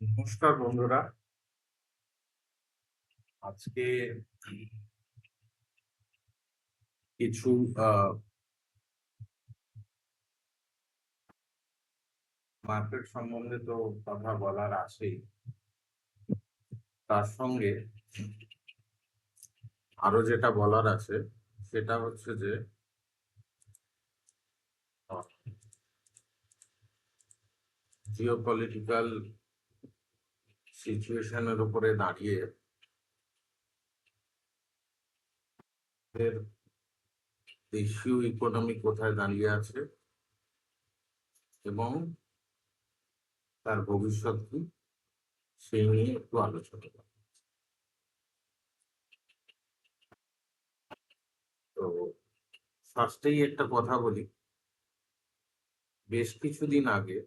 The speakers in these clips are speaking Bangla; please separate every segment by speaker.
Speaker 1: নমস্কার বন্ধুরা। আজকে কিছু মার্কেট সম্বন্ধে তো কথা বলার আছেই। তার সঙ্গে আরো যেটা বলার আছে সেটা হচ্ছে যে জিওপলিটিক্যাল সিচুয়েশনের উপরে দাঁড়িয়ে এর দেশীয় ইকোনমি কোথায় দাঁড়িয়ে আছে এবং তার ভবিষ্যৎ কি সেই নিয়ে একটু আলোচনা করব। তো ফার্স্টেই একটা কথা বলি, বেশ কিছুদিন আগে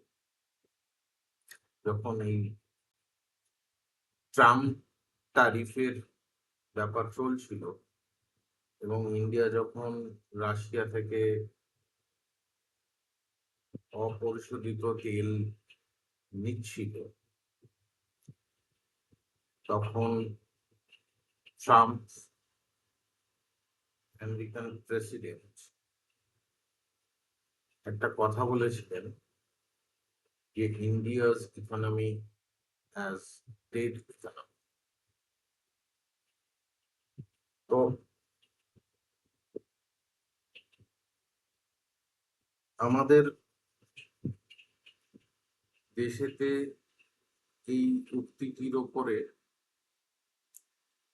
Speaker 1: যখন এই ট্রাম্প ট্যারিফের ব্যাপার চলছিল এবং ইন্ডিয়া যখন রাশিয়া থেকে অপরিশোধিত তেল নিচ্ছিল, তখন ট্রাম্প আমেরিকান প্রেসিডেন্ট একটা কথা বলেছিলেন যে India's economy as dead economy. তো আমাদের দেশেতে এই উক্তিটির ওপরে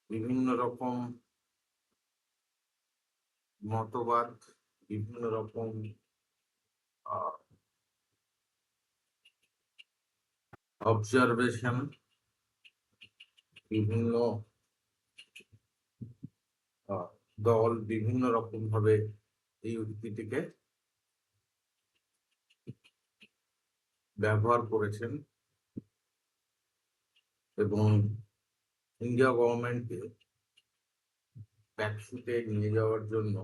Speaker 1: বিভিন্ন রকম মতবাদ, বিভিন্ন রকম অবজারভেশন, বিভিন্ন দল বিভিন্ন রকম ভাবে এই উক্তিটিকে ব্যবহার করেছেন এবং ইন্ডিয়া গভর্নমেন্টকে ব্যাকফুটে নিয়ে যাওয়ার জন্য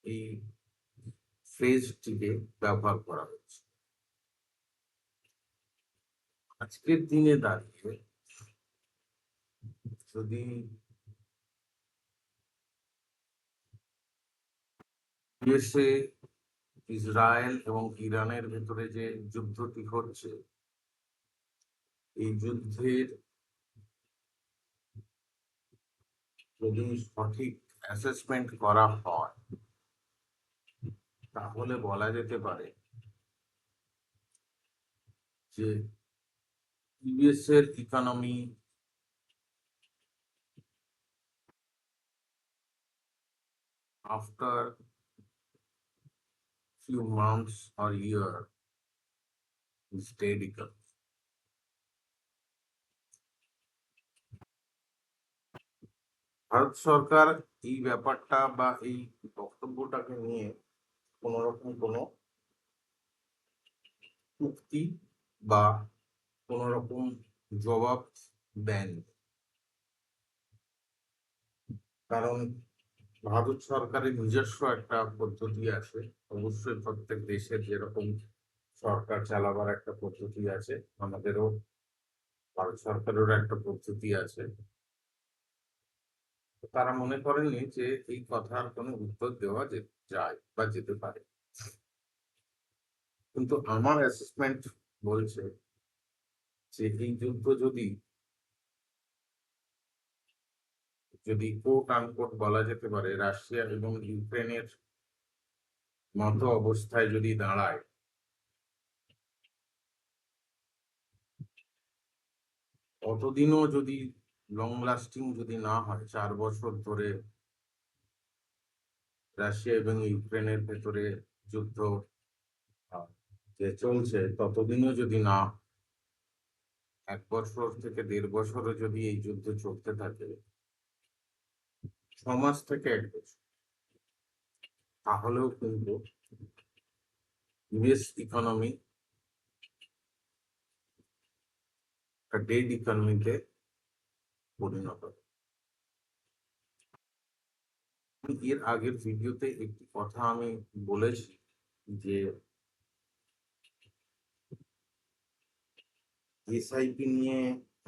Speaker 1: এই ফ্রেজটিকে ব্যবহার করা হচ্ছে। আজকের দিনে দাঁড়িয়ে যদি ইউএসএ, ইসরায়েল এবং ইরানের ভেতরে যে যুদ্ধটি হচ্ছে, এই যুদ্ধের যদি সঠিক অ্যাসেসমেন্ট করা হয় তাহলে বলা যেতে পারে যে ইউএস এর economy after few months or year is dead economy. Bharat সরকার এই ব্যাপারটা বা এই বক্তব্যটাকে নিয়ে কোন রকম কোনো উক্তি বা কোন রকম জবাব দেয়নি। কারণ ভারত সরকারের নিজস্ব একটা পদ্ধতি আছে। অবশ্যই প্রত্যেক দেশের যেরকম সরকার চালাবার একটা পদ্ধতি আছে, আমাদেরও ভারত সরকারেরও একটা পদ্ধতি আছে। তারা মনে করেননি যে এই কথার কোনো উত্তর দেওয়া যায় বা যেতে পারে। কিন্তু আমার অ্যাসেসমেন্ট বলছে যে এই যুদ্ধ যদি কোট আনকোট বলা যেতে পারে রাশিয়া এবং ইউক্রেনের মতো অবস্থায় যদি দাঁড়ায়, অতদিনও যদি লং লাস্টিং যদি না হয়, 4 বছর ধরে রাশিয়া এবং ইউক্রেনের ভেতরে যুদ্ধ যে চলছে, ততদিনও যদি না, 1 বছর থেকে 1.5 বছরও যদি এই যুদ্ধ চলতে থাকে, 6 মাস থেকে 1 বছর, তাহলেও কিন্তু ইউএস ইকোনমি একটা ডেড ইকোনমিতে পরিণত হবে। এর আগের ভিডিওতে একটি কথা আমি বলেছি যে এসআইপি নিয়ে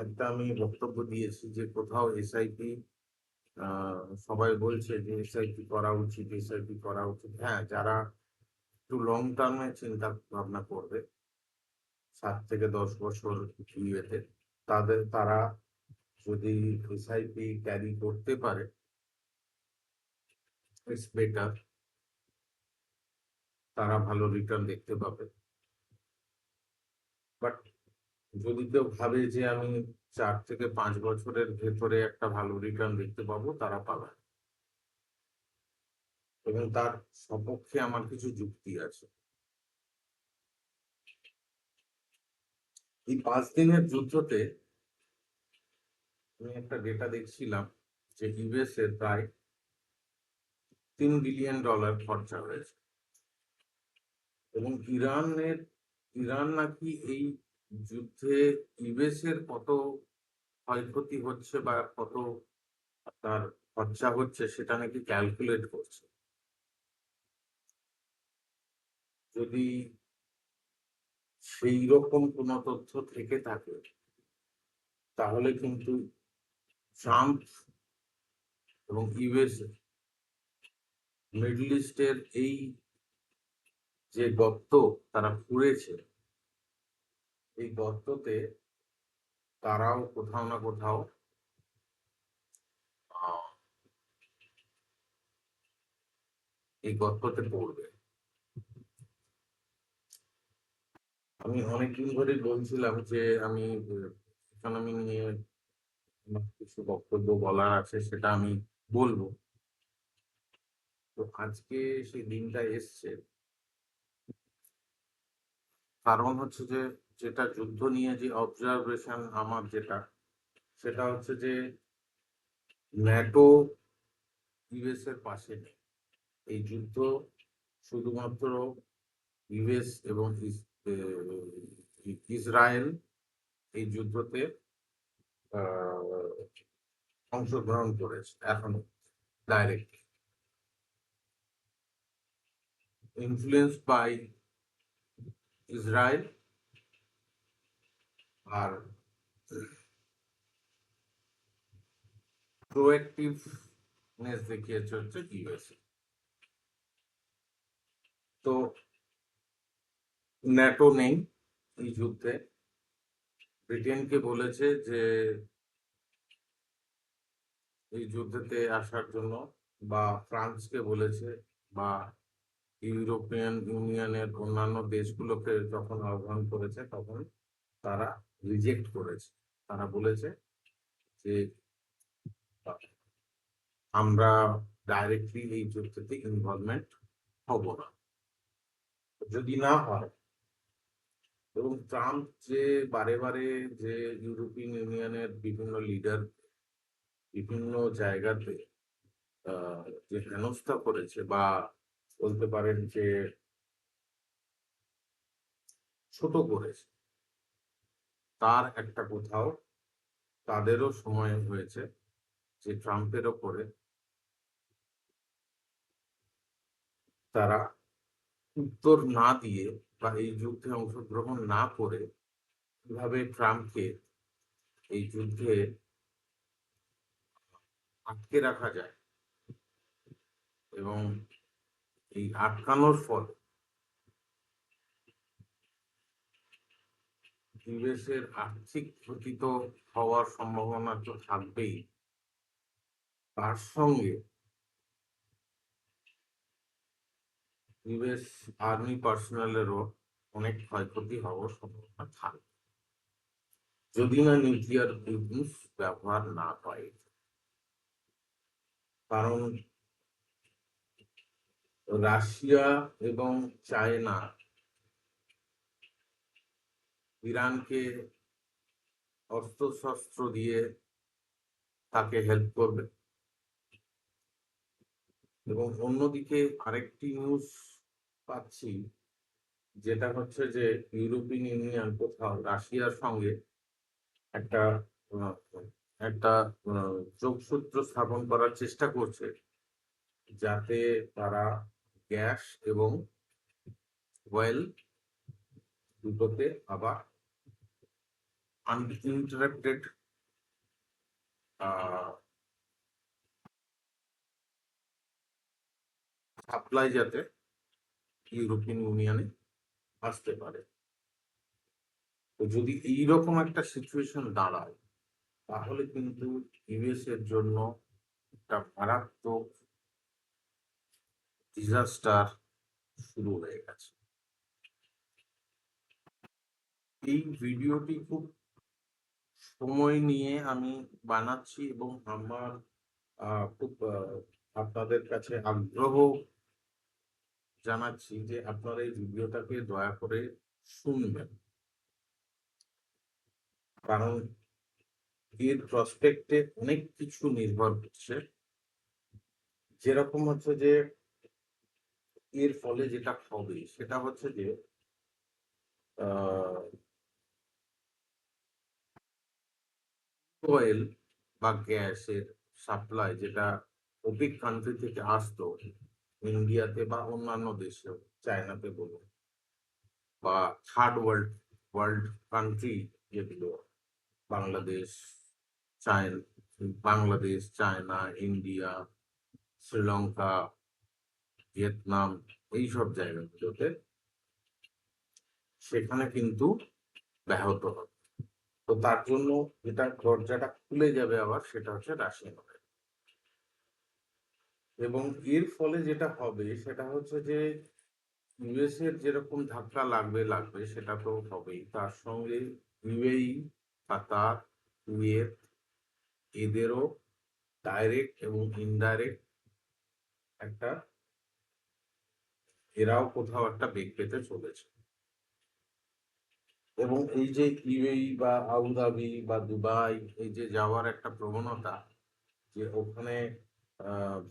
Speaker 1: একটা আমি বক্তব্য দিয়েছি যে কোথাও এসআইপি, সবাই বলছে যে এসআইপি করা উচিত, এসআইপি করা উচিত। হ্যাঁ, যারা একটু লং টার্মে চিন্তা ভাবনা করবে, 7 থেকে 10 বছর ইয়েতে, তারা যদি এসআইপি ক্যারি করতে পারে, ইটস বেটার, তারা ভালো রিটার্ন দেখতে পাবে। বাট যদি কেউ ভাবে যে আমি 4 থেকে 5 বছরের ভেতরে একটা ভালো রিটার্ন দেখতে পাবো, তারা পাবে না। এবং তার সপক্ষে আমার কিছু যুক্তি আছে। এই 5 দিনের যুদ্ধতে আমি একটা ডেটা দেখছিলাম যে ইউএস এর প্রায় $3 বিলিয়ন খরচা হয়েছে, এবং ইরান নাকি এই যুদ্ধে ইউএস এর কত ক্ষয়ক্ষতি হচ্ছে বা কত তার খরচা হচ্ছে সেটা নাকি ক্যালকুলেট করছে। যদি সেই রকম কোনো তথ্য থেকে থাকে, তাহলে কিন্তু ট্রাম্প এবং ইউএস মিডল ইস্টের এই যে গর্ত তারা খুঁড়েছে, এই গর্ততে তারাও কোথাও না কোথাও এই গর্ততে পড়বে। আমি অনেকদিন ধরে বলছিলাম যে আমি ইকোনমি নিয়ে আমার কিছু বক্তব্য বলার আছে, সেটা আমি বলবো। তো আজকে সেই দিনটা এসছে। কারণ হচ্ছে যে, যেটা যুদ্ধ নিয়ে যে অবজারভেশন আমার, সেটা হচ্ছে যে ন্যাটো ইউএস এর পাশে নেই। এই যুদ্ধ শুধুমাত্র ইউএস এবং ইসরায়েল এই যুদ্ধতে অংশগ্রহণ করেছে এখনো ডাইরেক্ট, ইনফ্লুয়েন্সড বাই ইসরায়েল, আর প্রোঅ্যাক্টিভনেস দেখিয়েছে হচ্ছে ইউএসএ। তো ন্যাটো নেই এই যুদ্ধে। ব্রিটেনকে বলেছে যে এই যুদ্ধেতে আসার জন্য, বা ফ্রান্সকে বলেছে, বা ইউরোপিয়ান ইউনিয়নের অন্যান্য দেশগুলোকে যখন আহ্বান করেছে তখন তারা রিজেক্ট করেছে। তারা বলেছে যে আমরা ডাইরেক্টলি এই যুদ্ধতে ইনভলভমেন্ট হব না। যদি না হয়, এবং ট্রাম্প যে বারে বারে যে ইউরোপিয়ান ইউনিয়নের বিভিন্ন লিডার বিভিন্ন জায়গাতে যে হেনস্থা করেছে, বা বলতে পারেন যে ছোট করেছে, তার একটা কোথাও তাদেরও সময় হয়েছে যে ট্রাম্পের ওপরে তারা উত্তর না দিয়ে বা এই যুদ্ধে অংশগ্রহণ না করে কিভাবে ট্রাম্পকে এই যুদ্ধে আটকে রাখা যায়, এবং এই আটকানোর ফলে ইউএস এর আর্থিক ক্ষতি তো হওয়ার সম্ভাবনা তো থাকবেই, তার সঙ্গে ইউএস আর্মি পার্সোনালেরও অনেক ক্ষয়ক্ষতি হওয়ার সম্ভাবনা থাকবে, যদি না নিউক্লিয়ার উইপন্স ব্যবহার না হয়। কারণ রাশিয়া এবং চায়না ইরানকে অস্ত্রশস্ত্র দিয়ে তাকে হেল্প করবে, এবং অন্যদিকে আরেকটি নিউজ পাচ্ছি, যেটা হচ্ছে যে ইউরোপিয়ান ইউনিয়ন কোথাও রাশিয়ার সঙ্গে একটা আহ, একটা যোগসূত্র স্থাপন করার চেষ্টা করছে, যাতে তারা গ্যাস এবং অয়েল দুটোতে আবার আনইন্টারাপ্টেড সাপ্লাই যাতে ইউরোপিয়ান ইউনিয়নে আসতে পারে। তো যদি এইরকম একটা সিচুয়েশন দাঁড়ায়, তাহলে কিন্তু ইউএস এর জন্য একটা মারাত্মক ডিজাস্টার শুরু হয়ে গেছে। এই ভিডিওটি খুব সময় নিয়ে আমি বানাচ্ছি এবং আমার খুব আপনাদের কাছে আগ্রহ জানাচ্ছি যে আপনারা এই ভিডিওটাকে দয়া করে শুনবেন, কারণ এর প্রসপেক্টে অনেক কিছু নির্ভর করছে। যেরকম হচ্ছে যে এর ফলে যেটা হবে সেটা হচ্ছে যে অয়েল বা গ্যাসের সাপ্লাই যেটা ওপেক কান্ট্রি থেকে আসতো ইন্ডিয়াতে বা অন্যান্য দেশে, চায়নাতে বলুন, বা থার্ড ওয়ার্ল্ড ওয়ার্ল্ড কান্ট্রি যেগুলো Bangladesh, China, Bangladesh, China, India, Sri Lanka, Vietnam, এইসব জায়গাগুলোতে, সেখানে কিন্তু ব্যাহত হবে। তো তার জন্য যেটা দরজাটা খুলে যাবে আবার সেটা হচ্ছে রাশিয়ান অয়েল। এবং এর ফলে যেটা হবে সেটা হচ্ছে যে ইউএস এর যেরকম ধাক্কা লাগবে সেটা তো হবেই, তার সঙ্গে ইউএই, কাতার, কুয়েত, এদেরও ডাইরেক্ট এবং ইনডাইরেক্ট একটা, এরাও কোথাও একটা বেগ পেতে চলেছে। এবং এই যে ইউএই বা আবুধাবি বা দুবাই, এই যে যাওয়ার একটা প্রবণতা, যে ওখানে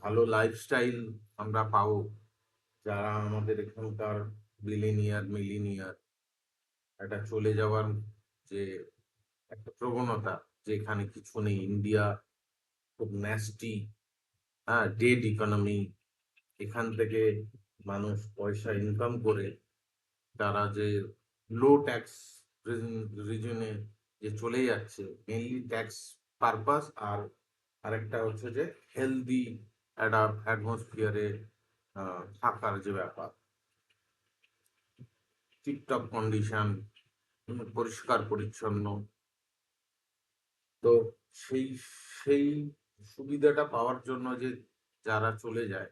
Speaker 1: ভালো লাইফস্টাইল আমরা পাবো, যারা আমাদের এখানকার মিলিনিয়ার একটা চলে যাওয়ার যে একটা প্রবণতা, যে এখানে কিছু নেই, ইন্ডিয়া খুব ন্যাস্টি, হ্যাঁ, ডেড ইকোনমি, এখান থেকে মানুষ পয়সা ইনকাম করে তারা যে লো ট্যাক্স রিজনে যে চলে যাচ্ছে, মেনলি ট্যাক্স পারপাস, আর আরেকটা হচ্ছে যে হেলদি একটা অ্যাটমসফিয়ারে থাকার যে ব্যাপার, টিপটপ কন্ডিশন, পরিষ্কার পরিচ্ছন্ন। তো সেই সেই সুবিধাটা পাওয়ার জন্য যে যারা চলে যায়,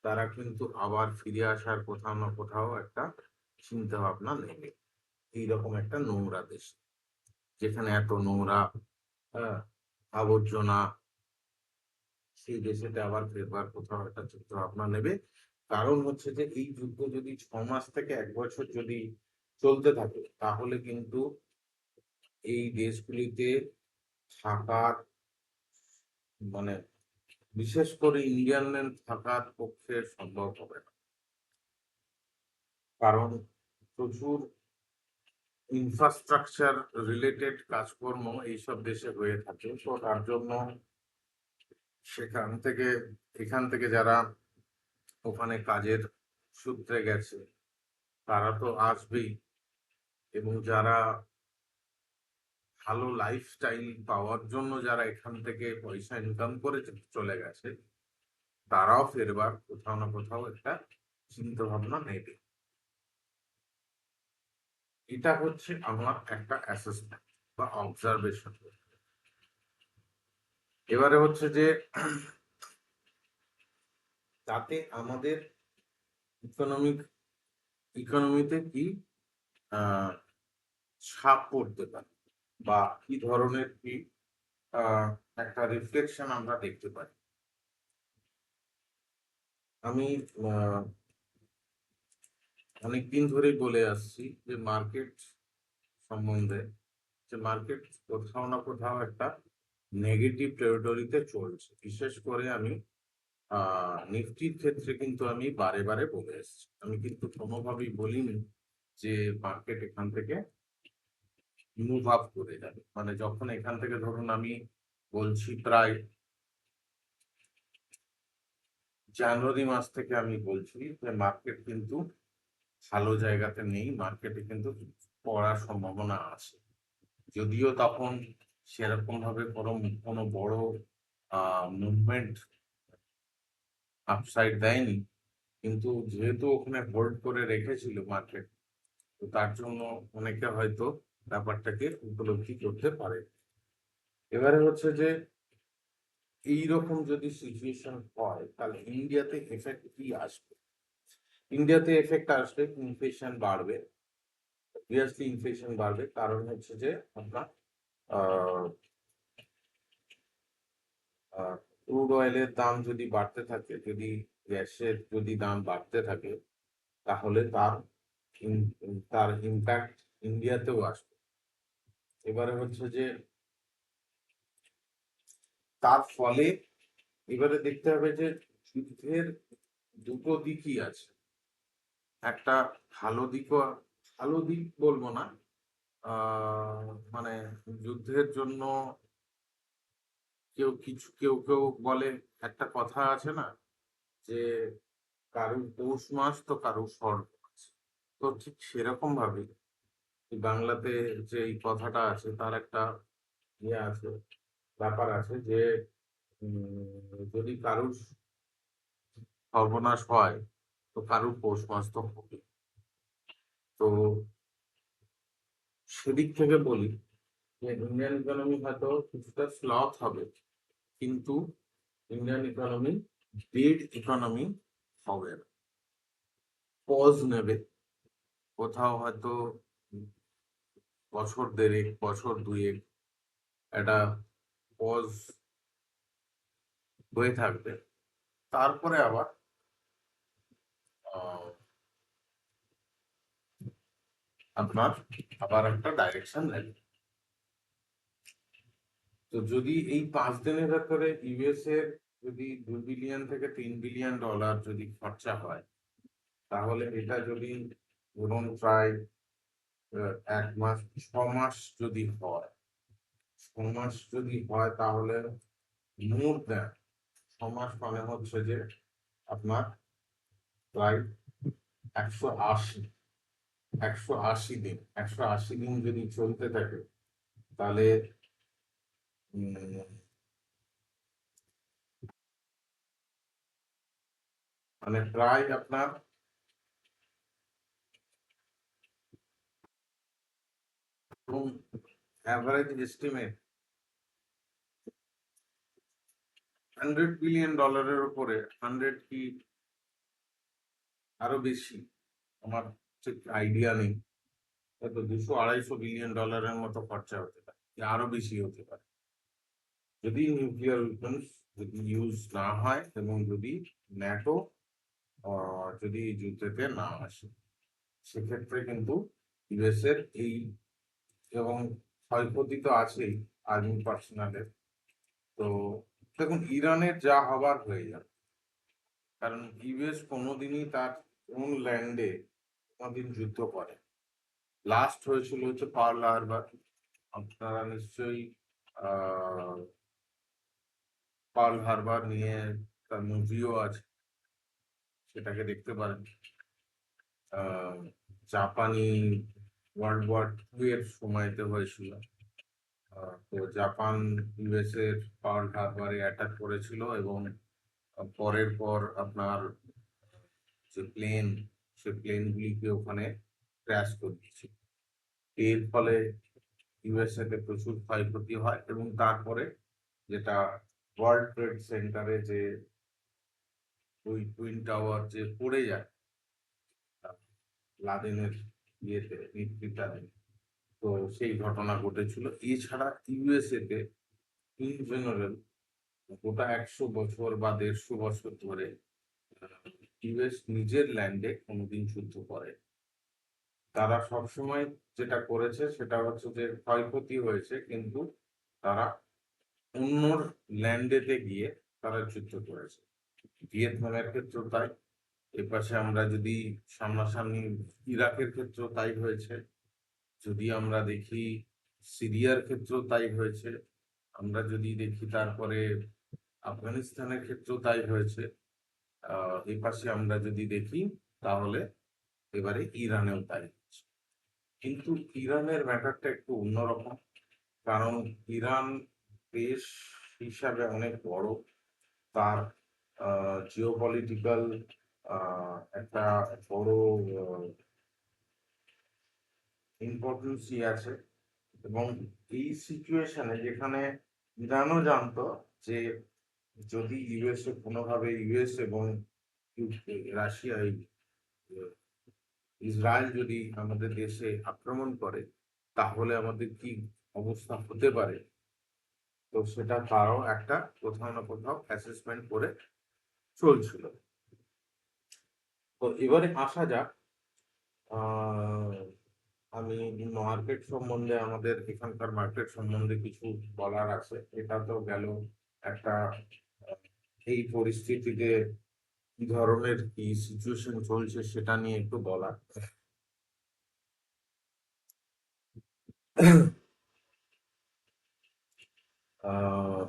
Speaker 1: তারা কিন্তু আবার ফিরে আসার কোথাও না কোথাও একটা চিন্তা ভাবনা নেবে। এইরকম একটা নোংরা দেশ, যেখানে এত নোংরা, হ্যাঁ, আবর্জনা, সেই দেশেতে আবার ফেরবার কোথাও একটা চিন্তা ভাবনা নেবে। কারণ হচ্ছে যে এই যুদ্ধ যদি 6 মাস থেকে 1 বছর যদি চলতে থাকে, তাহলে কিন্তু এই দেশগুলিতে থাকার, মানে বিশেষ করে ইন্ডিয়ানদের থাকার পক্ষে সম্ভব হবে না। কারণ প্রচুর ইনফ্রাস্ট্রাকচার রিলেটেড কাজকর্ম এইসব দেশে হয়ে থাকে। তো তার জন্য এখান থেকে যারা ওখানে কাজের সূত্রে গেছে, তারা তো আসবেই। এবং যারা ভালো লাইফস্টাইল পাওয়ার জন্য যারা এখান থেকে পয়সা ইনকাম করে চলে গেছে, তারাও ফেরবার কোথাও না কোথাও একটা চিন্তা ভাবনা নেবে। এটা হচ্ছে আমার একটা অ্যাসেসমেন্ট বা অবজারভেশন। এবারে হচ্ছে যে তাতে আমাদের ইকোনমিতে কি ছাপ পড়তে পারে, বা কি ধরনের কি একটা রিফ্লেকশন আমরা দেখতে পাই। আমি অনেকদিন ধরেই বলে আসছি যে মার্কেট সম্বন্ধে, যে মার্কেট কোথাও না কোথাও একটা নেগেটিভ টেরিটরিতে চলছে। বিশেষ করে আমি নিফটির ক্ষেত্রে কিন্তু আমি বারে বারে বলে এসেছি, আমি কিন্তু কোনোভাবেই বলিনি যে মার্কেট এখান থেকে মুভ আপ করে যাবে। মানে যখন এখান থেকে ধরুন আমি বলছি প্রায় জানুয়ারি মাস থেকে আমি বলছি যে মার্কেট কিন্তু ভালো জায়গাতে নেই, মার্কেটে কিন্তু পড়ার সম্ভাবনা আছে। যদিও তখন সেরকম ভাবে কোনো বড় মুভমেন্ট আপসাইড দেয়নি, কিন্তু যেহেতু ওখানে হোল্ড করে রেখেছিল মার্কেট, তো তার জন্য অনেকে হয়তো ব্যাপারটাকে উপলব্ধি করতে পারে। এবারে হচ্ছে যে এইরকম যদি সিচুয়েশন হয় তাহলে ইন্ডিয়াতে এফেক্ট কি আসবে? ইন্ডিয়াতে এফেক্ট আসবে, ইনফ্লেশন বাড়বে, অবভিয়াসলি ইনফ্লেশন বাড়বে। কারণ হচ্ছে যে আপনার ক্রুড অয়েলের দাম যদি বাড়তে থাকে, যদি গ্যাসের যদি দাম বাড়তে থাকে, তাহলে তার ইম্প্যাক্ট ইন্ডিয়াতেও আসবে। এবারে হচ্ছে যে তার ফলে এবারে দেখতে হবে যে যুদ্ধের দুটো দিকই আছে। একটা ভালো দিকও, ভালো দিক বলবো না, মানে যুদ্ধের জন্য কেউ কেউ বলে, একটা কথা আছে না যে কারুর পৌষ মাস তো কারুর স্বর্গ মাস। তো ঠিক সেরকম ভাবে বাংলাতে যে এই কথাটা আছে তার একটা ইয়ে আছে, ব্যাপার আছে যে যদি কারুর সর্বনাশ হয় তো কারুর পৌষ মাস তো হবে। তো সেদিক থেকে বলি যে ইন্ডিয়ান ইকোনমি হয়তো কিছুটা স্লথ হবে, কিন্তু ইন্ডিয়ান ইকোনমি ডেড ইকোনমি হবে না, পজ নেবে কোথাও হয়তো বছর দেড়েক, বছর দুয়েক একটা পজ হয়ে থাকবে। তারপরে আবার আহ, আপনার আবার একটা ডাইরেকশন নেবে। তো যদি এই 5 দিনের ভেতরে ইউএস এর যদি $2 বিলিয়ন থেকে $3 বিলিয়ন যদি খরচা হয়, তাহলে এটা যদি ধরুন প্রায় 1 মাস, 6 মাস যদি হয়, 6 মাস যদি হয় তাহলে মোর দেন 6 মাস মানে হচ্ছে যে আপনার প্রায় 180 180 দিন, 180 দিন যদি চলতে থাকে তাহলে উম, মানে প্রায় আপনার অ্যাভারেজ এস্টিমেট $100 বিলিয়ন উপরে, 100 কি আরো বেশি, আমার ঠিক আইডিয়া নেই, হয়তো 200-250 বিলিয়ন ডলারের মতো খরচা হতে পারে, কি আরো বেশি হতে পারে, যদি নিউক্লিয়ার উইপন্স যদি ইউজ না হয় এবং যদি ন্যাটো যদি যুদ্ধেতে না আসে, সেক্ষেত্রে কিন্তু ইউএস এর এই, এবং ক্ষয়ক্ষতি তো আছেই আর্মি পার্সোনালের। তো দেখুন ইরানের যা হবার হয়ে যাবে, কারণ ইউএস কোনোদিনই তার কোন ল্যান্ডে কোনোদিন যুদ্ধ করে। লাস্ট হয়েছিল হচ্ছে পার্ল হারবার, আপনারা নিশ্চয়ই আহ পার্ল হারবার নিয়ে তার মুভিও আছে, সেটাকে দেখতে পারেন। আহ জাপানি ওয়ার্ল্ড ওয়ার 2 এর সময়তে হয়েছিল। তো জাপান ইউএস এর পার্ল হারবারে অ্যাটাক করেছিল এবং পরের পর আপনার যে প্লেন, সে প্লেনগুলিকে ওখানে ক্র্যাশ করে দিয়েছিল। এর ফলে ইউএসএ তে প্রচুর ক্ষয়ক্ষতি হয় এবং তারপরে যেটা ওয়ার্ল্ড ট্রেড সেন্টারে যে ওই টুইন টাওয়ার যে পড়ে যায় লাদেনের ইয়েতে, নেতৃত্বাধীন, তো সেই ঘটনা ঘটেছিল। এছাড়া ইউএসএ তে ইন জেনারেল গোটা 100 বছর বা 150 বছর ধরে ইউএস নিজের ল্যান্ডে কোনোদিন যুদ্ধ করে। তারা সবসময় যেটা করেছে সেটা হচ্ছে যে ক্ষয়ক্ষতি হয়েছে, কিন্তু তারা অন্যর ল্যান্ডেতে গিয়ে তারা যুদ্ধ করেছে। ভিয়েতনামের ক্ষেত্রেও তাই, এপাশে আমরা যদি সামনাসামনি ইরাকের ক্ষেত্রেও তাই হয়েছে, যদি আমরা দেখি সিরিয়ার ক্ষেত্রেও তাই হয়েছে, আমরা যদি দেখি তারপরে আফগানিস্তানের ক্ষেত্রেও তাই হয়েছে, এপাশে আমরা যদি দেখি তাহলে এবারে ইরানেও তাই হচ্ছে। কিন্তু ইরানের ম্যাটারটা একটু অন্যরকম। কারণ ইরান দেশ হিসাবে অনেক বড়, তার জিওপলিটিক্যাল একটা বড় ইম্পর্টেন্সই আছে। এবং এই সিচুয়েশনে যেখানে ইরানও জানতো যে যদি ইউএসএ কোনোভাবে ইউএস এবং রাশিয়া ইসরায়েল যদি আমাদের দেশে আক্রমণ করে তাহলে আমাদের কি অবস্থা হতে পারে, তো সেটা তারও একটা কোথাও না কোথাও অ্যাসেসমেন্ট করে চলছিল। তো এবারে আসা যাক, আহ, আমি মার্কেট সম্বন্ধে, আমাদের এখানকার মার্কেট সম্বন্ধে কিছু বলার আছে। এটা তো গেল একটা এই পরিস্থিতিতে কি ধরনের কি সিচুয়েশন চলছে সেটা নিয়ে একটু বলা। আহ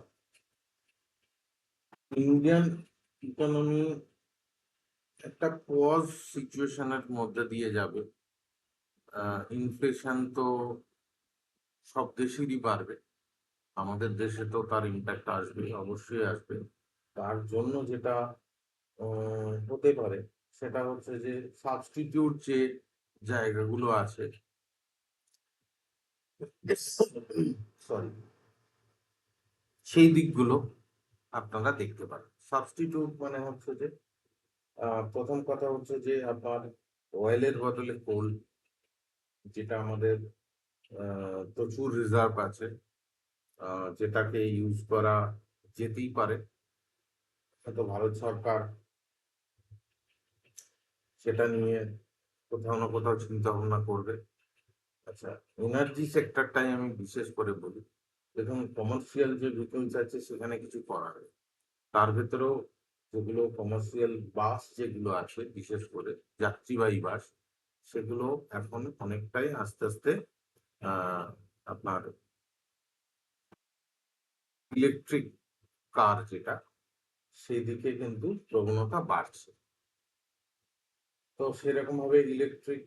Speaker 1: ইন্ডিয়ান ইকোনমি একটা পজ সিচুয়েশনের মধ্যে দিয়ে যাবে। ইনফ্লেশন তো সব দেশেরই বাড়বে, আমাদের দেশে তো তার ইম্প্যাক্ট আসবে, অবশ্যই আসবে। তার জন্য যেটা হতে পারে সেটা হচ্ছে যে সাবস্টিটিউট যে জায়গাগুলো আছে, সরি, সেই দিকগুলো আপনারা দেখতে পারেন। সাবস্টিটিউট মানে হচ্ছে যে প্রথম কথা হচ্ছে যে আপনার অয়েলের বদলে কোল, যেটা আমাদের প্রচুর রিজার্ভ আছে, যেটাকে ইউজ করা যেতেই পারে। হয়তো ভারত সরকার সেটা নিয়ে কোথাও না কোথাও চিন্তা ভাবনা করবে। আচ্ছা, এনার্জি সেক্টরটাই আমি বিশেষ করে বলি। দেখুন, কমার্শিয়াল যে ভেহিকলস আছে সেখানে কিছু করার নেই। তার ভেতরেও যেগুলো কমার্শিয়াল বাস যেগুলো আছে, বিশেষ করে যাত্রীবাহী বাস, সেগুলো এখন অনেকটাই আস্তে আস্তে আহ আপনার ইলেকট্রিক কার যেটা, সেই দিকে কিন্তু প্রবণতা বাড়ছে। তো সেরকম ভাবে ইলেকট্রিক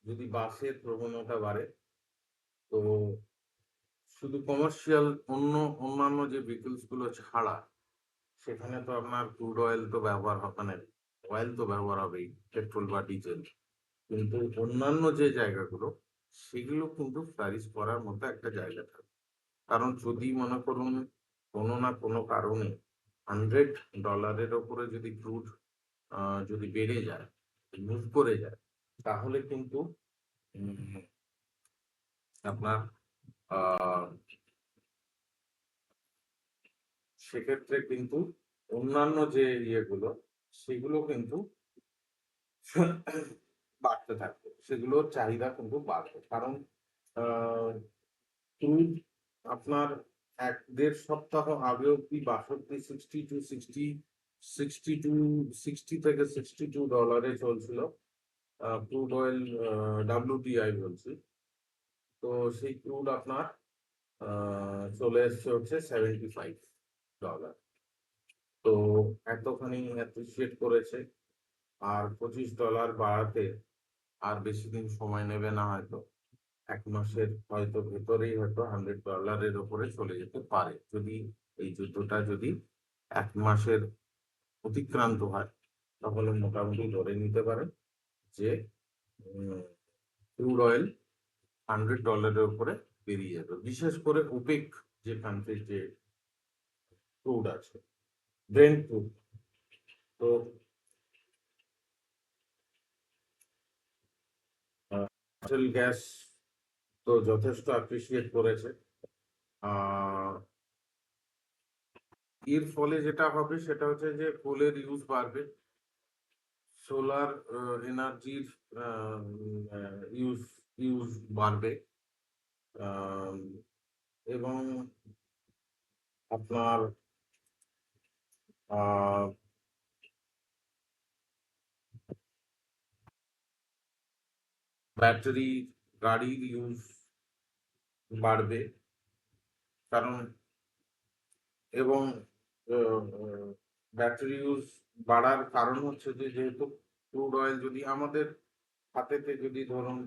Speaker 1: যদি বাসের প্রবণতা বাড়ে, তো শুধু কমার্শিয়াল অন্যান্য যে ভেহিকলস গুলো ছাড়া সেখানে তো আপনার ক্রুড অয়েল তো ব্যবহার হবে না, অয়েল তো ব্যবহার হবেই, পেট্রোল বা ডিজেল। কিন্তু অন্যান্য যে জায়গাগুলো, সেগুলো কিন্তু ফ্লারিশ করার মতো একটা জায়গা থাকে। কারণ যদি মনে করুন কোনো না কোনো কারণে $100 ওপরে যদি ক্রুড যদি বেড়ে যায়, মুভ করে যায়, তাহলে কিন্তু উম, আপনার আহ সেক্ষেত্রে কিন্তু অন্যান্য যে ইয়েগুলো, সেগুলো কিন্তু বাড়তে থাকবে, সেগুলোর চাহিদা কিন্তু বাড়বে। কারণ ক্রুড আপনার 1-1.5 সপ্তাহ আগে অব্দি 62 থেকে চলছিল ক্রুড অয়েল, WTI বলছি। তো সেই ক্রুড আপনার চলে এসছে হচ্ছে $75। তো এতখানি অ্যাপ্রিসিয়েট করেছে, আর $25 বাড়াতে আর বেশি দিন সময় নেবে না, হয়তো 1 মাসের হয়তো ভেতরেই হয়তো $100 ওপরে চলে যেতে পারে, যদি এই যুদ্ধটা যদি 1 মাসের অতিক্রান্ত হয়। তাহলে মোটামুটি ধরে নিতে পারেন যে ক্রুড অয়েল $100 উপরে বেরিয়ে যাবে, বিশেষ করে ওপেক যে কান্ট্রি যে ক্রুড আছে, ব্রেন্ট ক্রুড। তো ন্যাচারাল গ্যাস তো যথেষ্ট অ্যাপ্রিসিয়েট করেছে। আহ এর ফলে যেটা হবে সেটা হচ্ছে যে কোলের ইউজ বাড়বে, সোলার এনার্জির ইউজ ইউজ বাড়বে, আহ, এবং আপনার আহ ব্যাটারি গাড়ির ইউজ বাড়বে। কারণ এবং ব্যাটারি ইউজ বাড়ার কারণ হচ্ছে যে যেহেতু ক্রুড অয়েল যদি আমাদের হাতেতে, যদি ধরুন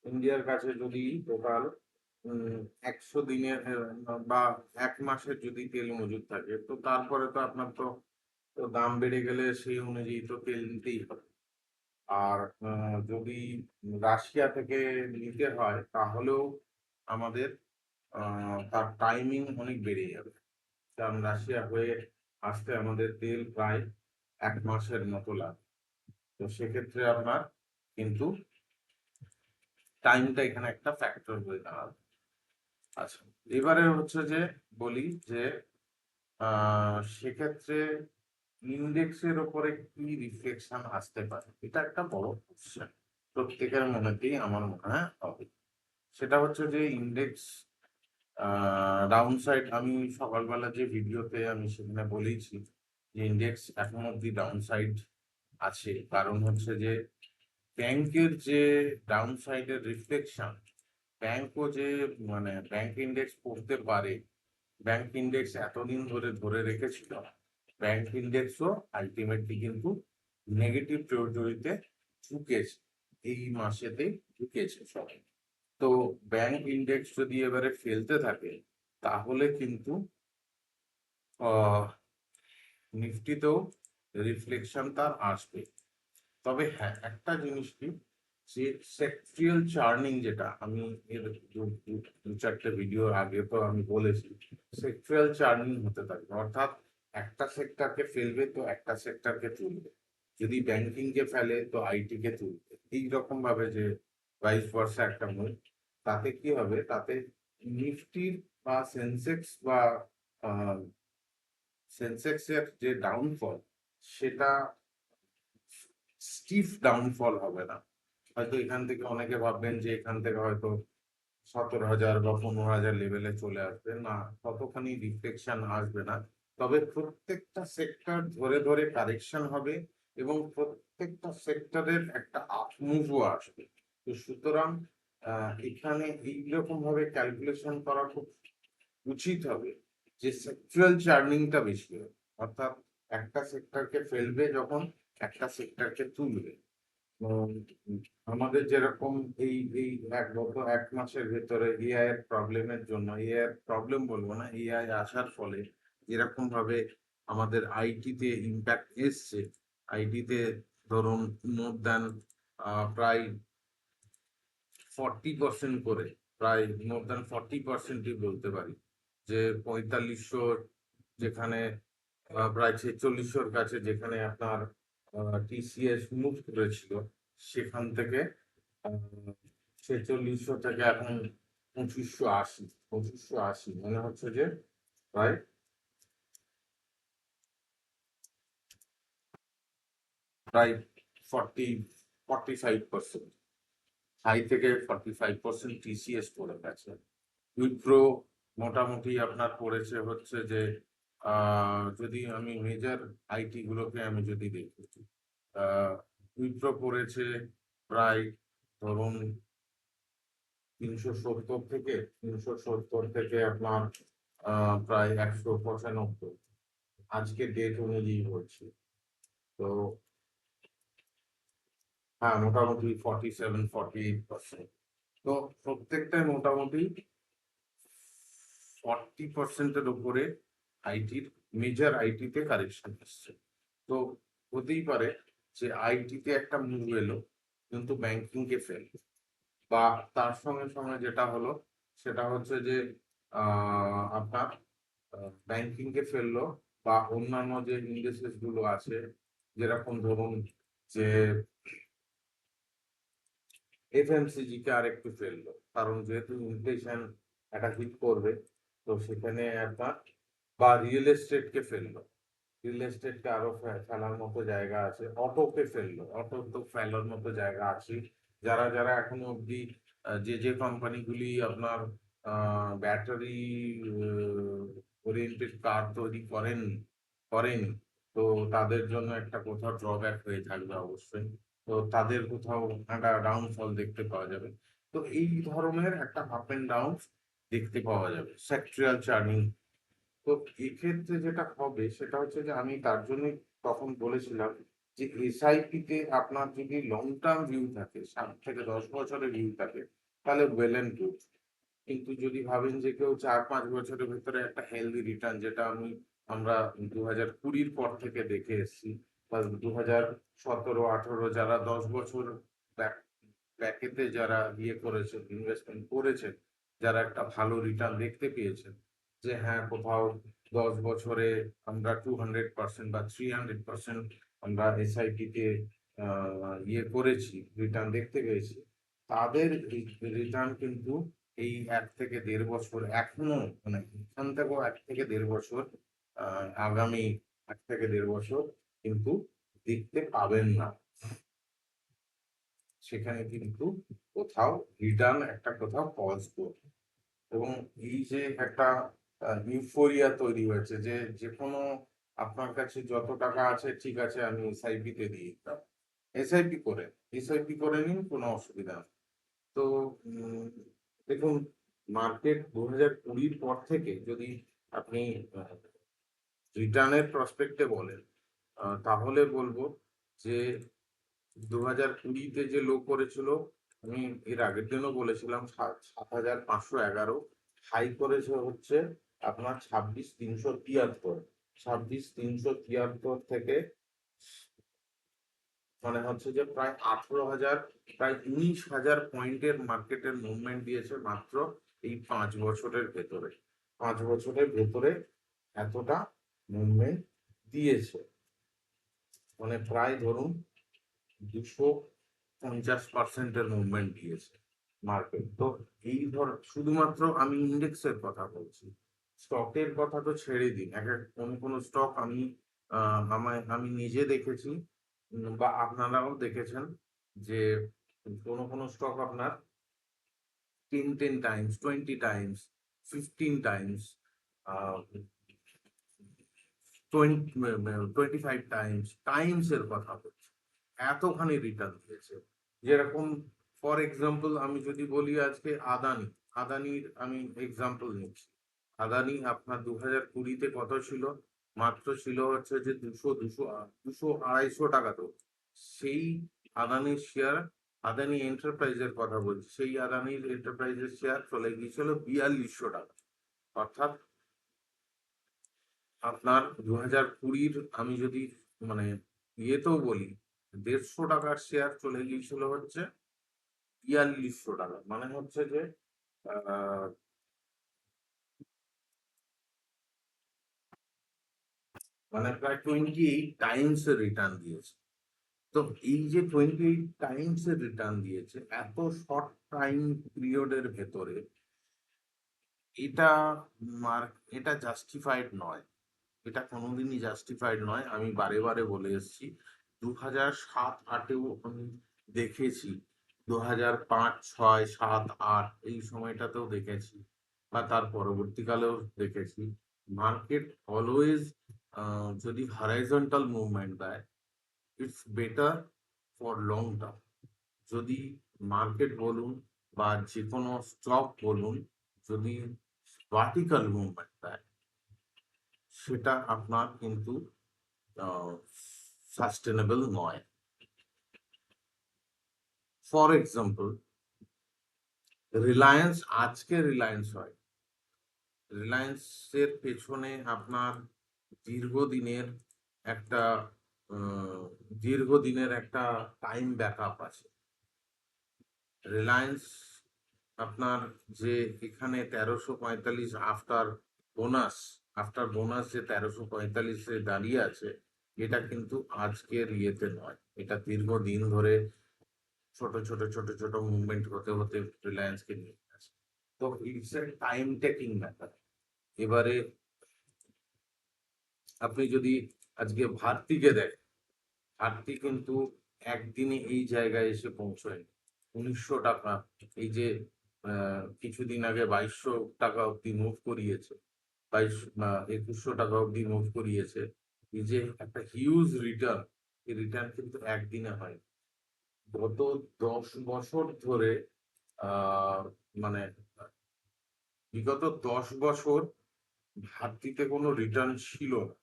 Speaker 1: ইন্ডিয়ার কাছে যদি টোটাল 100 দিনের বা 1 মাসের যদি তেল মজুদ থাকে, তো তারপরে তো আপনার তো দাম বেড়ে গেলে সেই অনুযায়ী তো তেল নিতেই হবে। আর যদি রাশিয়া থেকে নিতে হয় তাহলেও আমাদের তার টাইমিং অনেক বেড়ে যাবে। কারণ রাশিয়া হয়ে আসতে আমাদের তেল প্রায় 1 মাসের মতো লাগে। তো সেক্ষেত্রে আপনার কিন্তু টাইমটা এখানে একটা ফ্যাক্টর হয়ে দাঁড়াবে। আচ্ছা, এবারে হচ্ছে যে বলি যে সেক্ষেত্রে ইন্ডেক্সের উপরে কি রিফ্লেকশন আসতে পারে? এটা একটা বড় কোশ্চেন। প্রত্যেকের মনেতেই আমার মনে হয় হবে। সেটা হচ্ছে যে ইন্ডেক্স ডাউন সাইড, আমি সকালবেলা যে ভিডিওতে আমি সেখানে বলেইছি যে ইন্ডেক্স এখন অব্দি ডাউন সাইড আছে। কারণ হচ্ছে যে ব্যাংকের যে ডাউন সাইডের রিফ্লেকশন, ব্যাংকও যে মানে ব্যাংক ইন্ডেক্স পড়তে পারে, ব্যাংক ইন্ডেক্স এতদিন ধরে ধরে রেখেছিল, ব্যাংক ইন্ডেক্সও আলটিমেটলি কিন্তু নেগেটিভ টেরিটরিতে ঝুঁকেছে, এই মাসেতেই ঝুঁকেছে সবাই। তো ব্যাংক ইন্ডেক্স যদি এবারে ফেলতে থাকে তাহলে কিন্তু আহ নিফটিতেও রিফ্লেকশন তার আসবে। তবে হ্যাঁ, একটা জিনিস কি, যে সেক্টরিয়াল চার্নিং, যেটা আমি এর দু চারটে ভিডিও আগে তো আমি বলেছি, সেক্টরিয়াল চার্নিং হতে থাকবে। অর্থাৎ একটা সেক্টরকে ফেলবে তো একটা সেক্টরকে তুলবে, যদি ব্যাংকিং কে ফেলে তো আইটি কে তুলবে, এইরকম ভাবে যে ভাইস ভার্সা একটা মুভ। তাতে কি হবে, তাতে নিফটির বা সেন্সেক্স বা সেন্সেক্সের যে ডাউনফল, সেটা স্টিফ ডাউনফল হবে না। হয়তো এখান থেকে অনেকে ভাববেন যে এখান থেকে হয়তো 17,000 বা 15,000 লেভেলে চলে আসবে না, ততখানি রিফ্লেকশন আসবে না। তবে প্রত্যেকটা সেক্টর ধরে ধরে কারেকশন হবে এবং প্রত্যেকটা সেক্টরের একটা আপ মুভও আসবে। তো সুতরাং এখানে এইরকম ভাবে ক্যালকুলেশন করা খুব উচিত হবে যে সেক্টরাল চার্নিংটা বেশি হবে। অর্থাৎ একটা সেক্টরকে ফেলবে যখন, একটা সেক্টরকে তুলবে। উম, আমাদের যেরকম এই গত 1 মাসের ভেতরে এআই এর প্রবলেমের জন্য, এআই এর প্রবলেম বলবো না, এআই আসার ফলে যেরকম ভাবে আমাদের আইটি তে ইম্প্যাক্ট এসছে, আইটি তে ধরুন মোর দ্যান প্রায় 40% করে, প্রায় মোর দ্যান 40%ই বলতে পারি, যে 4500, যেখানে প্রায় 4600-র কাছে, যেখানে আপনার টিসিএস মুভ করেছিল, সেখান থেকে 4600 থেকে এখন 2580, 2580 মানে হচ্ছে যে প্রায় প্রায় 45% হাই থেকে 45% টিসিএস পড়ে গেছে। উইপ্রো মোটামুটি আপনার পড়েছে হচ্ছে যে যদি আমি মেজর আইটি গুলোকে আমি যদি দেখি, উইপ্রো পড়েছে প্রায় ধরুন 370 থেকে আপনার প্রায় 195 আজকে ডেট অনুযায়ী হচ্ছে। তো হ্যাঁ, মোটামুটি 47-48%। তো প্রত্যেকটাই মোটামুটি 40%-এর উপরে আইটির, মেজর আইটিতে কারেকশন এসছে। তো হতেই পারে যে আইটিতে একটা মুভ এলো কিন্তু ব্যাংকিং কে ফেল, বা তার সঙ্গে সঙ্গে যেটা হলো সেটা হচ্ছে যে আপনার ব্যাংকিং কে ফেললো, বা অন্যান্য যে ইন্ডাস্ট্রিজ গুলো আছে, যেরকম ধরুন যে এফএমসিজি কে আরেকটু ফেললো, কারণ যেহেতু ইনফ্লেশন একটা হিট করবে, তো সেখানে আপনার, বা রিয়েল এস্টেট কে ফেললো, রিয়েল এস্টেটকে আরো ফেলার মতো জায়গা আছে, অটোকে ফেললো, অটো তো ফেলার মতো জায়গা আছে। যারা যারা এখনো অব্দি যে কোম্পানিগুলি আপনার ব্যাটারি ওরিয়েন্টেড কার তৈরি করেনি, তো তাদের জন্য একটা কোথাও ড্রব্যাক হয়ে থাকবে অবশ্যই। তো তাদের কোথাও একটা ডাউনফল দেখতে পাওয়া যাবে। তো এই ধরনের একটা আপ এন্ড ডাউন দেখতে পাওয়া যাবে সেক্টরিয়াল চার্নিং। তো এক্ষেত্রে যেটা হবে সেটা হচ্ছে যে আমি তার জন্যই তখন বলেছিলাম যে এসআইপি তে আপনার যদি লং টার্ম ভিউ থাকে, 7 থেকে 10 বছরের ভিউ থাকে, তাহলে ওয়েল এন্ড গুড। কিন্তু যদি ভাবেন যে কেউ 4-5 বছরের ভেতরে একটা হেলদি রিটার্ন, যেটা আমরা 2020-র পর থেকে দেখে এসেছি, বা 2017-18 যারা 10 বছর ব্যাকেতে যারা করেছেন, ইনভেস্টমেন্ট করেছেন, যারা একটা ভালো রিটার্ন দেখতে পেয়েছেন, যে হ্যাঁ কোথাও 10 বছরে আমরা 200% বা 300% আমরা এসআইপি তে করেছি, রিটার্ন দেখতে পেয়েছি, তাদের রিটার্ন কিন্তু এই 1 থেকে 1.5 বছর এখনো, মানে এখান থেকেও 1 থেকে 1.5 বছর, আগামী 1 থেকে 1.5 বছর কিন্তু দেখতে পাবেন না। সেখানে কিন্তু কোথাও রিটার্ন একটা কোথাও পজ করবে। এবং এই যে একটা ইউফোরিয়া তৈরি হয়েছে যে যে কোনো, আপনার কাছে যত টাকা আছে ঠিক আছে আমি এসআইপি তে দিয়ে দিতাম, এসআইপি করে নিন, কোনো অসুবিধা নেই। তো দেখুন, মার্কেট 2020-র পর থেকে যদি আপনি রিটার্নের প্রসপেক্টে বলেন, তাহলে বলবো যে 2020-তে যে লো করেছিল, আমি এর আগের দিনও বলেছিলাম 7,511, হাই করেছে হচ্ছে আপনার 26,373, 26,373 থেকে মানে হচ্ছে যে প্রায় 18,000, প্রায় 19,000 পয়েন্টের মার্কেটের মুভমেন্ট দিয়েছে মাত্র এই 5 বছরের ভেতরে। 5 বছরের ভেতরে এতটা মুভমেন্ট দিয়েছে, মানে প্রায় ধরুন 250%-এর মুভমেন্ট দিয়েছে মার্কেট। তো এই শুধুমাত্র আমি ইন্ডেক্সের কথা বলছি, স্টকের কথা তো ছেড়ে দিন। কোন স্টক আমি নিজে দেখেছি, বা আপনারাও দেখেছেন, যে কোন স্টক আপনার 10 টাইমস, 20 টাইমস, 15 টাইমস, 25 টাইমস এর কথা বলছি, এতখানি রিটার্ন দিয়েছে। যেরকম ফর এক্সাম্পল আমি যদি বলি, আজকে আদানির আমি এক্সাম্পল নিচ্ছি। আদানি আপনার 2020-তে কত ছিল? মাত্র ছিল হচ্ছে যে 200-250 টাকা। তো সেই আদানির শেয়ার, আদানি এন্টারপ্রাইজের কথা বলছি, সেই আদানির এন্টারপ্রাইজের শেয়ার চলে গিয়েছিল 4200 টাকা। অর্থাৎ আপনার 2020-র আমি যদি মানে ইয়েতেও বলি, 150 টাকার শেয়ার চলে গিয়েছিল হচ্ছে 4200 টাকা। মানে হচ্ছে যে আহ, মানে প্রায় 28 টাইমস এর রিটার্ন দিয়েছে। তো এই যে 28 টাইমস এর রিটার্ন দিয়েছে এত শর্ট টাইম পিরিয়ডের ভেতরে, এটা এটা জাস্টিফাইড নয়, এটা কোনোদিনই জাস্টিফাইড নয়। আমি বারে বারে বলে এসেছি, 2007-08-এও আমি দেখেছি, 2005-06-07-08 এই সময়টাতেও দেখেছি, বা তার পরবর্তীকালেও দেখেছি। মার্কেট অলওয়েজ যদি হরাইজন্টাল মুভমেন্ট দেয়, it's better for long term. যদি মার্কেট বলুন বা যে কোনো স্টক বলুন, যদি ভার্টিক্যাল মুভমেন্ট দেয়, সেটা আপনার কিন্তু সাস্টেনেবল নয়। ফর এক্সাম্পল, রিলায়েন্স, আজকে রিলায়েন্স হয়, রিলায়েন্সের পেছনে আপনার দীর্ঘদিনের একটা আহ, দীর্ঘদিনের একটা টাইম ব্যাকআপ আছে। রিলায়েন্স আপনার যে এখানে 1345 আফটার বোনাস যে 1345-এ দাঁড়িয়ে আছে, এটা কিন্তু আজকের ইয়েতে নয়, এটা দীর্ঘদিন ধরে ছোট ছোট ছোট ছোট মুভমেন্ট হতে হতে রিলায়েন্সকে নিয়ে আসে। তো ইটস এ টাইম টেকিং ব্যাপার। এবারে আপনি যদি আজকে ভারতীকে দেখেন, ভারতী কিন্তু একদিনে এই জায়গায় এসে পৌঁছয় 1900 টাকা। এই যে কিছুদিন আগে 2200 টাকা অব্দি মুভ করিয়েছে, 2100 টাকা অব্দি মুভ করিয়েছে। এই যে একটা হিউজ রিটার্ন, এই রিটার্ন কিন্তু একদিনে হয়। গত 10 বছর ধরে, আহ মানে বিগত 10 বছর ভারতীতে কোনো রিটার্ন ছিল না,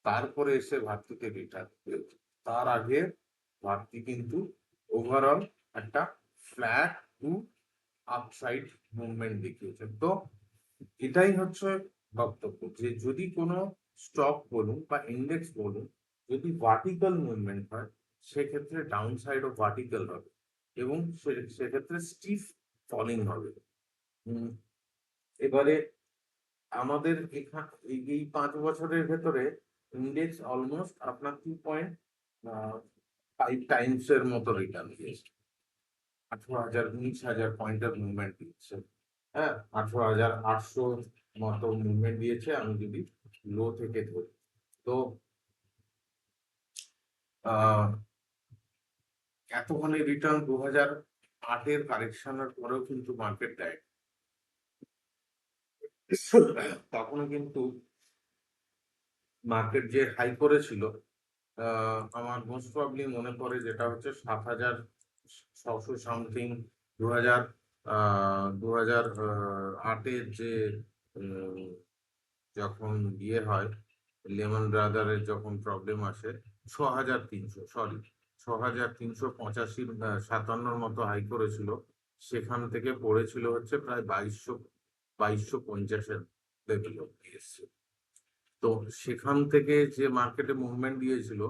Speaker 1: তারপরে এসে ভারতীতে রিটার্ন হয়েছে। তার আগে ভারতী কিন্তু ওভারঅল একটা ফ্ল্যাট টু আপসাইড মুভমেন্ট দেখিয়েছে। তো এটাই হচ্ছে বক্তব্য যে যদি কোনো স্টক বলুন বা ইন্ডেক্স বলুন, যদি ভার্টিক্যাল মুভমেন্ট হয় সেক্ষেত্রে ডাউন সাইড ও ভার্টিক্যাল হবে এবং সেক্ষেত্রে স্টিফ ফলিং হবে। উম, এবারে আমাদের এখানে এই 5 বছরের ভেতরে ইন্ডেক্স অলমোস্ট আপনার 2.5 টাইমস এর মতো রিটার্ন দিয়েছে। 18,000 19,000 পয়েন্টের মুভমেন্ট দিচ্ছে। হ্যাঁ, 18,800 মতো মুভমেন্ট দিয়েছে আমি যদি লো থেকে ধরি। তো আহ এতখানি রিটার্ন 2008-এর কারেকশনের পরেও কিন্তু মার্কেট দেয়। তখনও কিন্তু মার্কেট যে হাই করেছিল, আমার মোস্ট প্রবলি মনে পড়ে যেটা হচ্ছে 7,600 সামথিং। 2000 2008-এর যে উম, যখন হয় লেমন ব্রাদারের যখন প্রবলেম আসে, 6,300, সরি, 6,385, 57 মতো হাই করেছিল। সেখান থেকে পড়েছিল হচ্ছে প্রায় 2250-এর লেভেল অব্দি এসছে। তো সেখান থেকে যে মার্কেটে মুভমেন্ট দিয়েছিল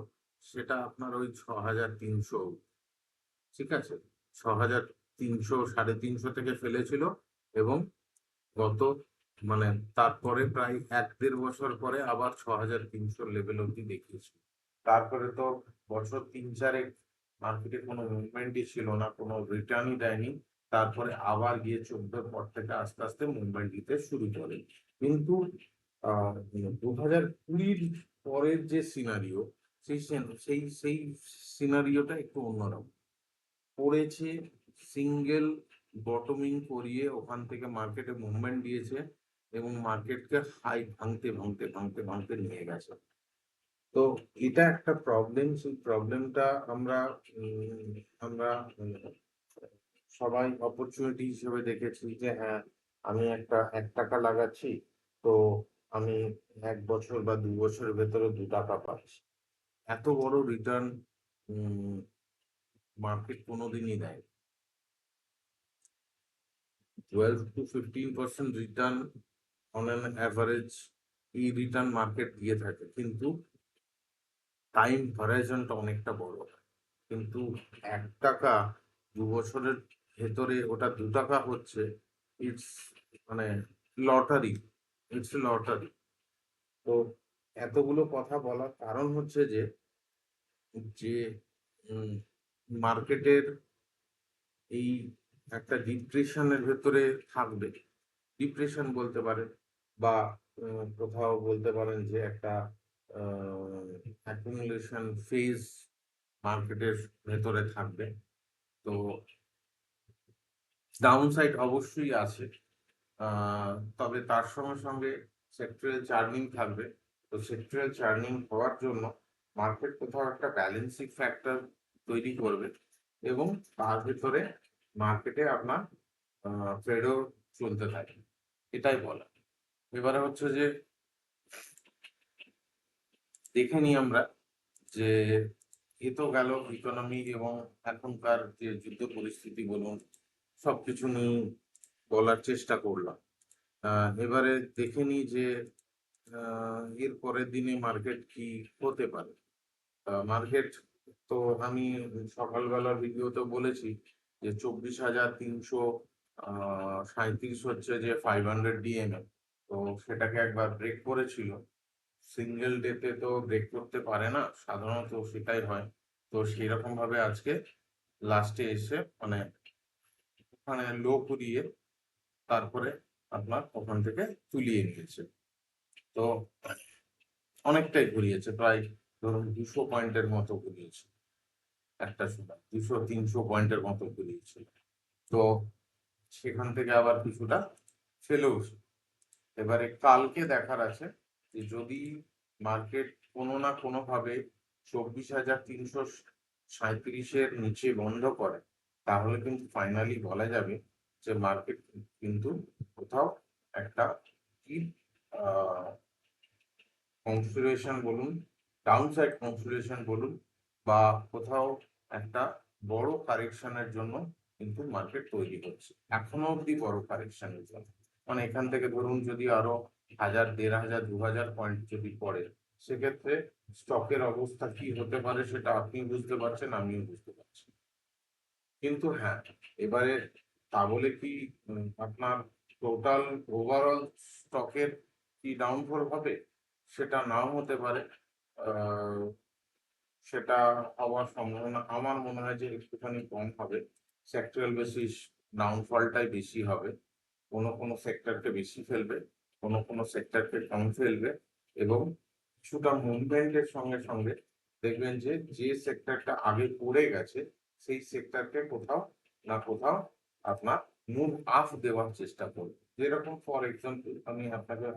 Speaker 1: সেটা আপনার ওই 6,300, ঠিক আছে, 6,300 350 থেকে ফেলেছিল এবং গত মানে তারপরে প্রায় 1-1.5 বছর পরে আবার 6,300 লেভেল অব্দি দেখিয়েছিল। তারপরে তো বছর 3-4 মার্কেটে কোনো মুভমেন্টই ছিল না, কোনো রিটার্নই দেয়নি। তারপরে আবার গিয়ে 14 পর থেকে আস্তে আস্তে মুভমেন্ট দিতে শুরু করে। কিন্তু 2020-র পরের যে সিনারিও, সেই সিনারিওটা একটু অন্যরকম। পড়েছে, সিঙ্গেল বটমিং করিয়ে ওখান থেকে মার্কেটে মুভমেন্ট দিয়েছে এবং মার্কেটকে হাই ভাঙতে ভাঙতে ভাঙতে ভাঙতে নিয়ে গেছে। তো এটা একটা প্রবলেম। সেই প্রবলেমটা আমরা উম, আমরা উম, সবাই অপরচুনিটি হিসেবে দেখেছি যে হ্যাঁ, আমি একটা 1 টাকা লাগাচ্ছি, তো আমি 1 বছর বা 2 বছরের ভেতরে 2 টাকা পাচ্ছি। এত বড় রিটার্ন মার্কেট কোনোদিনই দেয়। 12 to 15% return on an average এই রিটার্ন মার্কেট দিয়ে থাকে, কিন্তু টাইম হরাইজনটা অনেকটা বড়। কিন্তু 1 টাকা 2 বছরের ভেতরে ওটা 2 টাকা হচ্ছে, ইটস মানে লটারি, ইটস লটারি। তো এতগুলো কথা বলার কারণ হচ্ছে যে যে মার্কেটের এই একটা ডিপ্রেশনের ভেতরে থাকবে। ডিপ্রেশন বলতে পারেন বা কোথাও বলতে পারেন যে একটা অ্যাকুমুলেশন ফেজ মার্কেটের ভেতরে থাকবে। তো ডাউন সাইড অবশ্যই আছে, তবে তার সঙ্গে সঙ্গে সেক্টরাল চার্নিং থাকবে। তো সেক্টরাল চার্নিং হওয়ার জন্য মার্কেট কোথাও একটা ব্যালেন্সিং ফ্যাক্টর তৈরি করবে এবং তার ভিতরে মার্কেটে আপনার ট্রেডও চলতে থাকে, এটাই বলা। এবারে হচ্ছে যে দেখে নিই আমরা যে এ তো গেল ইকোনমি এবং এখনকার যে যুদ্ধ পরিস্থিতি বলুন, সবকিছু নিয়ে বলার চেষ্টা করলাম। এবারে দেখে নিই যে এর পরের দিনে মার্কেট কি হতে পারে। মার্কেট তো আমি সকালবেলার ভিডিওতে বলেছি যে 24,337 হচ্ছে যে 500 ডিএমএ। তো সেটাকে একবার ব্রেক করেছিল। সিঙ্গেল ডেতে তো ব্রেক করতে পারে না, সাধারণত সেটাই হয়। তো সেরকম ভাবে আজকে লাস্টে এসে মানে ওখানে লো করিয়ে তারপরে আপনার ওখান থেকে তুলিয়ে নিয়েছে। তো অনেকটাই ঘুরিয়েছে, প্রায় ধরুন 200 পয়েন্টের মতো ঘুরিয়েছে একটা সময়, 200-300 পয়েন্টের মতো ঘুরিয়েছিল। তো সেখান থেকে আবার কিছুটা ফেলেও। এবারে কালকে দেখার আছে যে যদি মার্কেট কোনো না কোনো ভাবে 24,337-এর নিচে বন্ধ করে, তাহলে কিন্তু ফাইনালি বলা যাবে যে মার্কেট কিন্তু কোথাও একটা কি কনফিগারেশন বলুন, ডাউন সাইড কনফিগারেশন বলুন, বা কোথাও একটা বড় কারেকশনের জন্য কিন্তু মার্কেট তৈরি হচ্ছে, এখনো অব্দি বড় কারেকশন হচ্ছে। মানে এখান থেকে ধরুন যদি আরো 1000, 1500, 2000 পয়েন্ট যদি পড়ে, সেক্ষেত্রে স্টকের অবস্থা কি হতে পারে সেটা আপনি বুঝতে পারছেন, আমিও বুঝতে পারছি। কিন্তু হ্যাঁ, এবারে তা বলে কি আপনার টোটাল ওভারঅল স্টকের কি ডাউনফল হবে? সেটা নাও হতে পারে। আহ, সেটা হওয়ার সম্ভাবনা আমার মনে হয় যে একটুখানি কম হবে। সেক্টরাল বেসিস ডাউনফলটাই বেশি হবে। কোনো কোনো সেক্টরকে বেশি ফেলবে, কোনো কোনো সেক্টরকে কম ফেলবে। এবং কিছুটা মুভমেন্টের সঙ্গে সঙ্গে দেখবেন যে যে সেক্টরটা আগে পড়ে গেছে সেই সেক্টরকে কোথাও না কোথাও আপনার মুভ আপ দেওয়ার চেষ্টা করবে। যেরকম ফর এক্সাম্পল আমি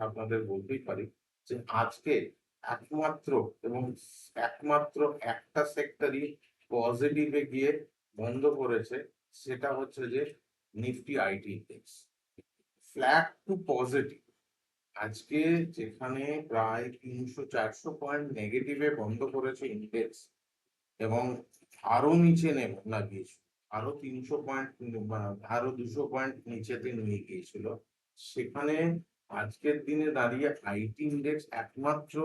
Speaker 1: আপনাদের বলতেই পারি যে আজকে একমাত্র এবং একমাত্র একটা সেক্টরই পজিটিভে গিয়ে বন্ধ করেছে, সেটা হচ্ছে যে Nifty IT index, flat to positive. আজকে যেখানে প্রায় 300-400 পয়েন্ট নেগেটিভে বন্ধ করেছে ইন্ডেক্স, এবং আরো নিচে না গিয়েছিল, আরো 300 পয়েন্ট, আরো 200 পয়েন্ট নিচেতে নিয়ে গিয়েছিল, সেখানে আজকের দিনে দাঁড়িয়ে আইটি ইন্ডেক্স একমাত্র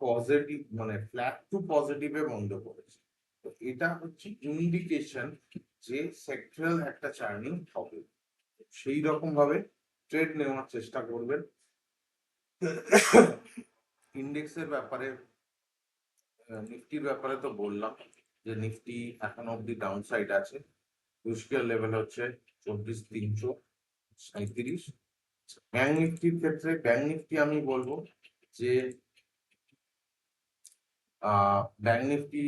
Speaker 1: পজিটিভ, মানে ফ্ল্যাট টু পজিটিভে বন্ধ করেছে। তো এটা হচ্ছে ইন্ডিকেশন যে সেক্টরাল একটা চার্নিং হবে। সেই রকম ভাবে ট্রেড নেওয়ার চেষ্টা করবেন। ইন্ডেক্সের ব্যাপারে, নিফটির ব্যাপারে তো বললাম যে নিফটি এখন অব্দি ডাউন সাইড আছে। ক্রুশিয়াল লেভেল হচ্ছে 24,337। ব্যাংক নিফটির ক্ষেত্রে, ব্যাংক নিফটি আমি বলবো যে ব্যাংক নিফটি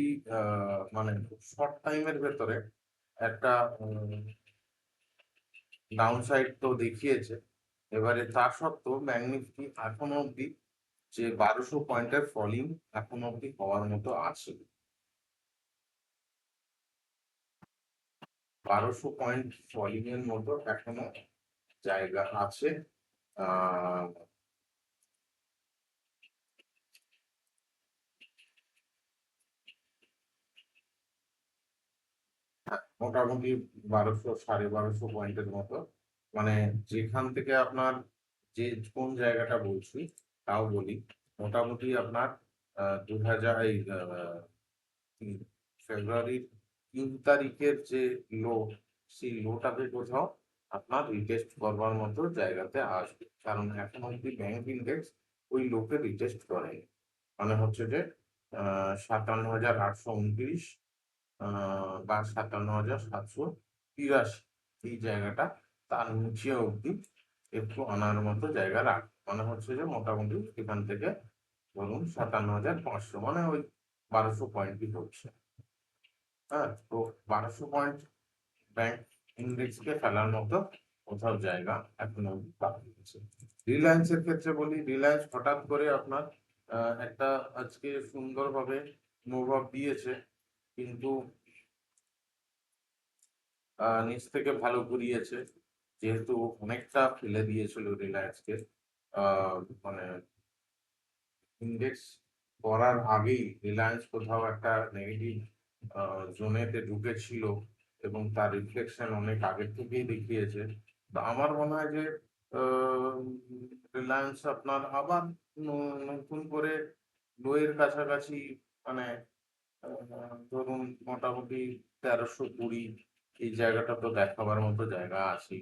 Speaker 1: মানে শর্ট টাইমের ভেতরে একটা ডাউন সাইড তো দেখিয়েছে। এবারে তা সত্ত্বেও ব্যাংক নিফটি এখনো অব্দি যে 1200 পয়েন্টের ফলিং এখনো অব্দি হওয়ার মতো আছে। 1200 পয়েন্ট ফলিং এর মতো এখনো জায়গা আছে। আহ মোটামুটি 1200, 1250 পয়েন্টের মতো, মানে যেখান থেকে আপনার, যে কোন জায়গাটা বলছি তাও বলি, মোটামুটি আপনার 2000 এই ফেব্রুয়ারির 3 তারিখের যে লো, সেই লোটাকে কোথাও আপনার রিটেস্ট করবার মতো জায়গাতে আসবে, কারণ এখন অব্দি ব্যাংক ইন্ডেক্স ওই লোকে রিটেস্ট করেনি। মানে হচ্ছে যে 57,829 বা 57,783, এই জায়গাটা তার নিচে অব্দি একটু আনার মতো জায়গা রাখ, মানে হচ্ছে যে মোটামুটি এখান থেকে ধরুন 57,500, মানে ওই 1200 পয়েন্টই হচ্ছে। হ্যাঁ, তো 1200 পয়েন্ট ব্যাংক ইন্ডেক্সকে ফেলার মতো কোথাও জায়গা এখন অব্দি বাকি আছে। রিলায়েন্সের ক্ষেত্রে বলি, রিলায়েন্স হঠাৎ করে আপনার একটা আজকে সুন্দরভাবে মুভ আপ দিয়েছে, কিন্তু নিচ থেকে ভালো ঘুরিয়েছে, যেহেতু অনেকটা ফেলে দিয়েছিল রিলায়েন্সকে। মানে ইন্ডেক্স করার আগেই রিলায়েন্স কোথাও একটা নেগেটিভ জোনেতে ঢুকেছিল, এবং তার রিফ্লেকশন অনেক আগের থেকেই দেখিয়েছে। তো আমার মনে হয় যে রিলায়েন্স আপনার আবার নতুন করে লোয়ের কাছাকাছি, মানে ধরুন মোটামুটি 1320, এই জায়গাটা তো দেখাবার মতো জায়গা আছে।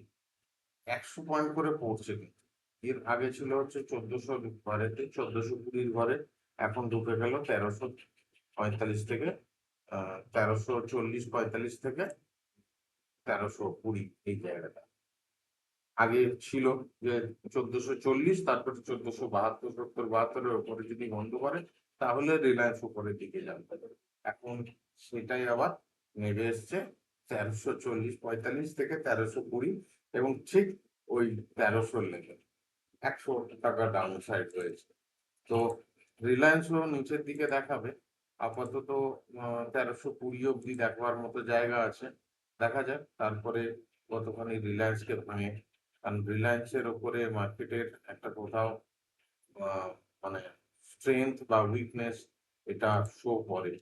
Speaker 1: 100 পয়েন্ট করে পড়ছে, কিন্তু এর আগে ছিল হচ্ছে 1400 ঘরেতে, 1420 ঘরে, এখন ঢুকে গেল 1345 থেকে 1340-45 থেকে 1320, এই জায়গাটা আগে ছিল যে 1440, তারপরে 1472-70-72-এর উপরে যদি বন্ধ করে তাহলে রিলায়েন্স উপরের দিকে যাবে। এখন সেটাই আবার নেমে এসছে 1340-45 থেকে 1320, এবং ঠিক ওই 1300 লেভেল, 100 টাকা ডাউন সাইড রয়েছে। তো রিলায়েন্সও নিচের দিকে দেখাবে আপাতত 1320 অব্দি দেখবার মতো জায়গা আছে। দেখা যাক তারপরে কতখানি রিলায়েন্সকে ভাঙে, কারণ রিলায়েন্সের ওপরে মার্কেটের একটা কোথাও মানে স্ট্রেংথ বা উইকনেস এটা শো করে।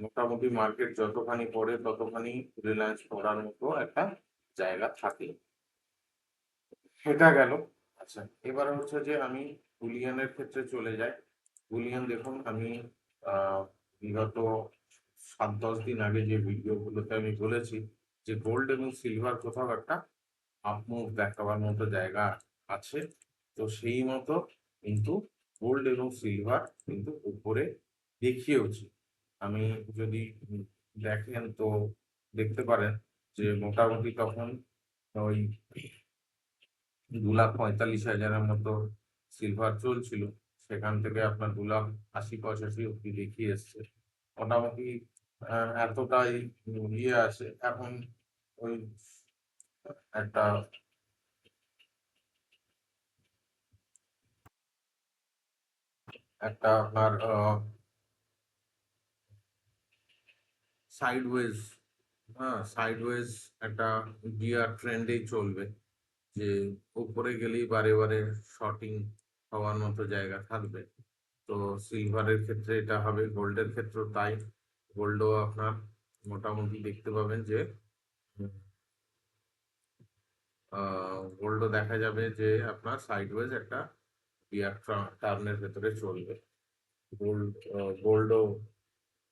Speaker 1: মোটামুটি মার্কেট যতখানি পড়ে ততখানি রিলায়েন্স পড়ার মতো একটা জায়গা থাকে। সেটা গেল। আচ্ছা, এবারে হচ্ছে যে আমি বুলিয়ানের ক্ষেত্রে চলে যাই। বুলিয়ান দেখুন, আমি বিগত 7-10 দিন আগে যে ভিডিওগুলোতে আমি বলেছি যে গোল্ড এবং সিলভার কোথাও একটা আপমুভ দেখাবার মতো জায়গা আছে। তো সেই মতো কিন্তু গোল্ড এবং সিলভার কিন্তু উপরে দেখিয়েওছি। আমি যদি দেখেন তো দেখতে পারেন যে মোটামুটি তখন ওই 2,45,000-এর মতো সিলভার চলছিল। সেখান থেকে আপনার 2,80,85 অব্দি দেখিয়ে এসছে। মোটামুটি এতটাই ইয়ে আছে এখন। ওই একটা একটা আপনার সাইডওয়েজ, হ্যাঁ সাইডওয়েজ একটা গিয়ার ট্রেন্ডেই চলবে, যে উপরে গেলেই বারে বারে শর্টিং হওয়ার মতো জায়গা থাকবে। তো সিলভারের ক্ষেত্রে এটা হবে, গোল্ডের ক্ষেত্রেও তাই। গোল্ডও আপনার মোটামুটি দেখতে পাবেন যে গোল্ডও দেখা যাবে যে আপনার সাইডওয়েজ একটা গিয়ার টার্নের ভেতরে চলবে। গোল্ড গোল্ডও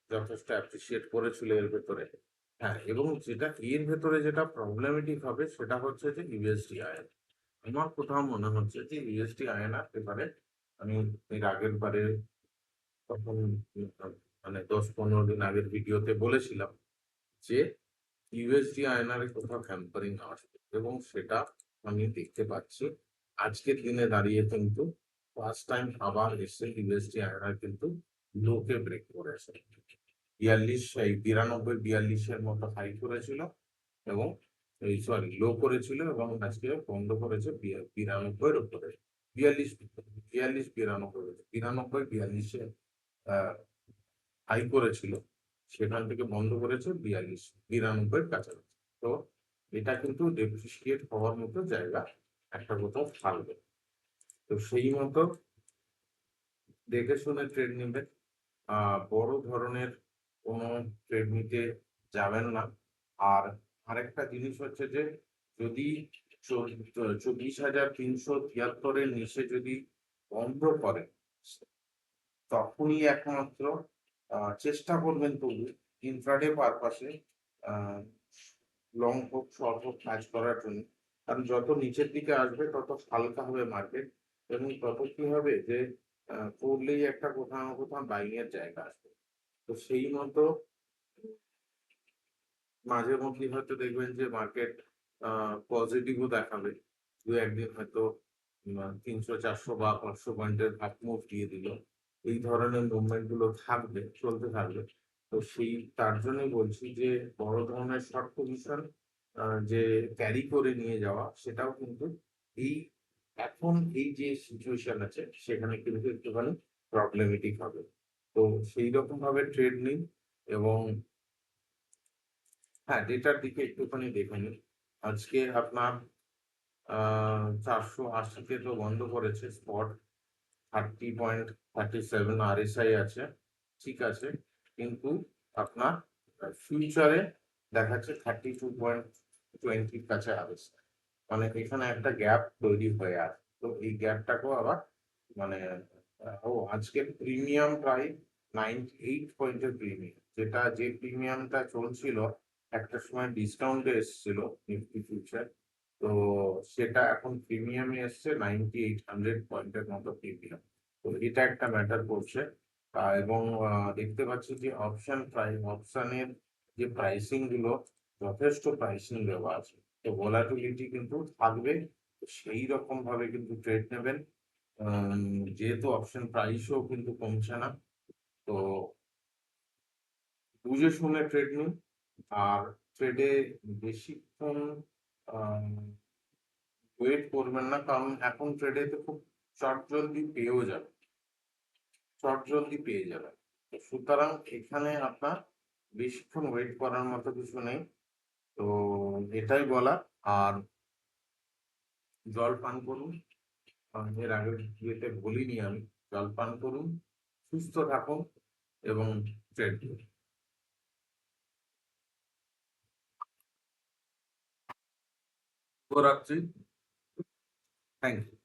Speaker 1: যথেষ্ট অ্যাপ্রিসিয়েট করেছিল এর ভেতরে। হ্যাঁ, এবং যেটা এর ভেতরে যেটা প্রবলেমেটিক হবে সেটা হচ্ছে যে ইউএসডি আয়ন। আমার কোথাও মনে হচ্ছে যে ইউএসডি আয়ন এবারে, আমি এর আগের বারে তখন মানে 10-15 দিন আগের ভিডিওতে বলেছিলাম যে ইউএসডি আয়নারে কোথাও হ্যাম্পারিং আসবে, এবং সেটা আমি দেখতে পাচ্ছি আজকের দিনে দাঁড়িয়ে কিন্তু ফার্স্ট টাইম আবার এসে ইউএসডি আয়নার কিন্তু লোকে ব্রেক করেছে। 92-42-এর মতো হাই করেছিল এবং এই সরি লো করেছিল, এবং আজকে বন্ধ করেছে 92-এর উপরে। 42-42 92-42-এ হাই করেছিল, সেখান থেকে বন্ধ করেছে 92-এর কাছাকাছি। তো এটা কিন্তু ডেপ্রিসিয়েট হওয়ার মতো জায়গা একটা কোথাও থাকবে। তো সেই মতো দেখে শুনে ট্রেড নেবেন। বড় ধরনের কোনো ট্রেড নিতে যাবেন না। আর আরেকটা জিনিস হচ্ছে যে যদি 24,373-এর নিচে যদি বন্ধ করে, তখনই একমাত্র চেষ্টা করবেন তবু ইন্ট্রাডে পারপাসে লং হোক শর্ট হোক কাজ করার জন্য। কারণ যত নিচের দিকে আসবে তত হালকা হবে মার্কেট, এবং তত কি হবে যে পড়লেই একটা কোথাও না কোথাও বাইং এর জায়গা আসবে। তো সেই মতো মাঝে মধ্যে হয়তো দেখবেন যে মার্কেট পজিটিভও দেখাবে, দু একদিন হয়তো 300, 400 বা 500 পয়েন্টের আপ মুভ দিয়ে দিল। এই ধরনের মুভমেন্ট গুলো থাকবে, চলতে থাকবে। তো সেই তার জন্যই বলছি যে বড় ধরনের শর্ট পজিশন যে ক্যারি করে নিয়ে যাওয়া, সেটাও কিন্তু এই এখন এই যে সিচুয়েশন আছে সেখানে কিন্তু একটুখানি প্রবলেমেটিক হবে। তো সেই রকম ভাবে ট্রেড নিন, এবং হ্যাঁ ডেটার দিকে একটুখানি দেখে নিন। আজকে আপনার 480-তে তো বন্ধ করেছে স্পট, 30.37 আরএসআই আছে, ঠিক আছে। কিন্তু আপনার ফিউচারে দেখাচ্ছে 32.20 কাছে আরএসআই, মানে এখানে একটা গ্যাপ তৈরি হয়ে আছে। তো এই গ্যাপটাকেও আবার মানে আজকে প্রিমিয়াম প্রায় 98 পয়েন্টের প্রিমিয়াম, যেটা যে প্রিমিয়ামটা চলছিল একটা সময় ডিসকাউন্টে এসেছিল নিফটি ফিউচার। তো সেটা এখন প্রিমিয়ামে এসছে 98-100 পয়েন্টের মতো প্রিমিয়াম। তো এটা একটা ম্যাটার করছে। এবং দেখতে পাচ্ছি যে অপশনের যে প্রাইসিং গুলো যথেষ্ট প্রাইসিং দেওয়া আছে। তো ভোলাটিলিটি কিন্তু থাকবে, তো সেই রকম ভাবে কিন্তু ট্রেড নেবেন। যেহেতু অপশন প্রাইসও কিন্তু কমছে না, তো বুঝে শুনে ট্রেড নিন। আর ট্রেডে বেশিক্ষণ ওয়েট করবেন না, কারণ এখন ট্রেডে তো খুব চট জলদি পেয়ে যাবেন। তো সুতরাং এখানে আপনার বেশিক্ষণ ওয়েট করার মতো কিছু নেই। তো এটাই বলা। আর জল পান করুন, এর আগের ইয়েতে বলিনি আমি, জল পান করুন, সুস্থ থাকুন এবং ট্রেড করুন। শুভরাত্রি। Thank you.